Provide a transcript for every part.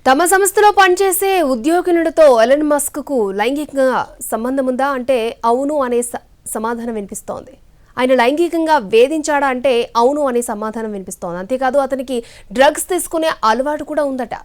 తమ సంస్థలో పనిచేసే ఉద్యోగినుడితో ఎలన్ మస్క్ కు లైంగికంగా సంబంధం ఉందా అంటే అవును అనే సమాధానం వినిపిస్తోంది. ఆయన లైంగికంగా వేధించాడా అంటే అవును అనే సమాధానం వినిపిస్తోంది. అంతేకాదు అతనికి డ్రగ్స్ తీసుకునే అలవాటు కూడా ఉందట.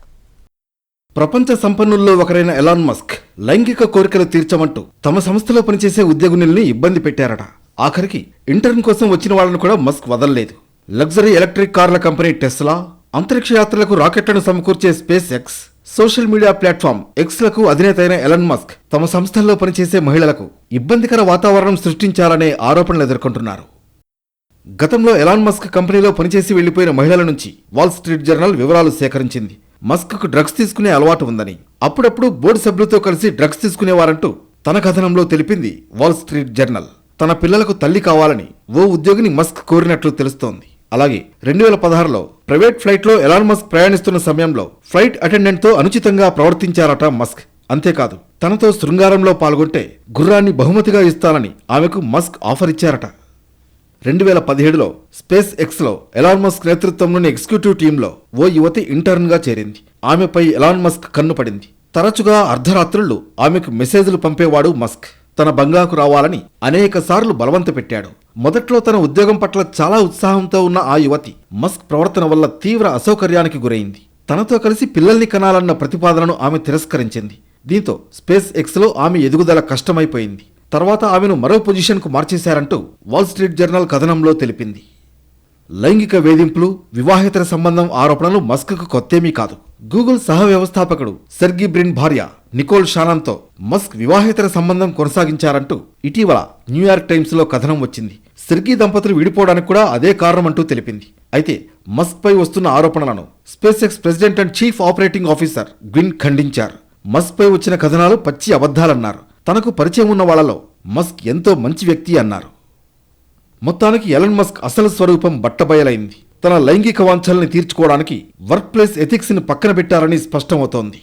ప్రపంచ సంపన్నుల్లో ఒకరైన ఎలాన్ మస్క్ లైంగిక కోరికలు తీర్చమంటూ తమ సంస్థలో పనిచేసే ఉద్యోగుల్ని ఇబ్బంది పెట్టారట. ఆఖరికి ఇంటర్న్ కోసం వచ్చిన వాళ్ళను కూడా మస్క్ వదలలేదు. లగ్జరీ ఎలక్ట్రిక్ కార్ల కంపెనీ టెస్లా, అంతరిక్ష యాత్రలకు రాకెట్లను సమకూర్చే SpaceX, social media platform ఎక్స్లకు అధినేత అయిన ఎలన్ మస్క్ తమ సంస్థల్లో పనిచేసే మహిళలకు ఇబ్బందికర వాతావరణం సృష్టించాలనే ఆరోపణలు ఎదుర్కొంటున్నారు. గతంలో ఎలాన్ మస్క్ కంపెనీలో పనిచేసి వెళ్లిపోయిన మహిళల నుంచి వాల్ స్ట్రీట్ జర్నల్ వివరాలు సేకరించింది. మస్క్ కు డ్రగ్స్ తీసుకునే అలవాటు ఉందని, అప్పుడప్పుడు బోర్డు సభ్యులతో కలిసి డ్రగ్స్ తీసుకునేవారంటూ తన కథనంలో తెలిపింది వాల్ స్ట్రీట్ జర్నల్. తన పిల్లలకు తల్లి కావాలని ఓ ఉద్యోగిని మస్క్ కోరినట్లు తెలుస్తోంది. అలాగే 2016లో ప్రైవేట్ ఫ్లైట్లో ఎలాన్ మస్క్ ప్రయాణిస్తున్న సమయంలో ఫ్లైట్ అటెండెంట్తో అనుచితంగా ప్రవర్తించారట మస్క్. అంతేకాదు తనతో శృంగారంలో పాల్గొంటే గుర్రాన్ని బహుమతిగా ఇస్తానని ఆమెకు మస్క్ ఆఫర్ ఇచ్చారట. 2017లో స్పేస్ ఎక్స్లో ఎలాన్ మస్క్ నేతృత్వంలోని ఎగ్జిక్యూటివ్ టీంలో ఓ యువతి ఇంటర్న్గా చేరింది. ఆమెపై ఎలాన్ మస్క్ కన్ను పడింది. తరచుగా అర్ధరాత్రులు ఆమెకు మెసేజ్లు పంపేవాడు మస్క్. తన బంగ్లాకు రావాలని అనేక సార్లు బలవంత పెట్టాడు. మొదట్లో తన ఉద్యోగం పట్ల చాలా ఉత్సాహంతో ఉన్న ఆ యువతి మస్క్ ప్రవర్తన వల్ల తీవ్ర అసౌకర్యానికి గురైంది. తనతో కలిసి పిల్లల్ని కనాలన్న ప్రతిపాదనను ఆమె తిరస్కరించింది. దీంతో స్పేస్ ఎక్స్లో ఆమె ఎదుగుదల కష్టమైపోయింది. తర్వాత ఆమెను మరో పొజిషన్కు మార్చేశారంటూ వాల్ స్ట్రీట్ జర్నల్ కథనంలో తెలిపింది. లైంగిక వేధింపులు, వివాహేతర సంబంధం ఆరోపణలు మస్క్కు కొత్తేమీ కాదు. గూగుల్ సహ వ్యవస్థాపకుడు సెర్గీ బ్రిన్ భార్య నికోల్ షానన్తో మస్క్ వివాహేతర సంబంధం కొనసాగించారంటూ ఇటీవల న్యూయార్క్ టైమ్స్లో కథనం వచ్చింది. సెర్గీ దంపతులు విడిపోవడానికి కూడా అదే కారణమంటూ తెలిపింది. అయితే మస్క్ పై వస్తున్న ఆరోపణలను space ex president and chief operating officer Gwyn ఖండించారు. మస్క్ పై వచ్చిన కథనాలు పచ్చి అబద్ధాలన్నారు. తనకు పరిచయం ఉన్న వాళ్లలో మస్క్ ఎంతో మంచి వ్యక్తి అన్నారు. మొత్తానికి ఎలన్ మస్క్ అసలు స్వరూపం బట్టబయలైంది. తన లైంగిక వాంఛల్ని తీర్చుకోవడానికి వర్క్ ప్లేస్ ఎథిక్స్ ని పక్కన పెట్టారని స్పష్టమవుతోంది.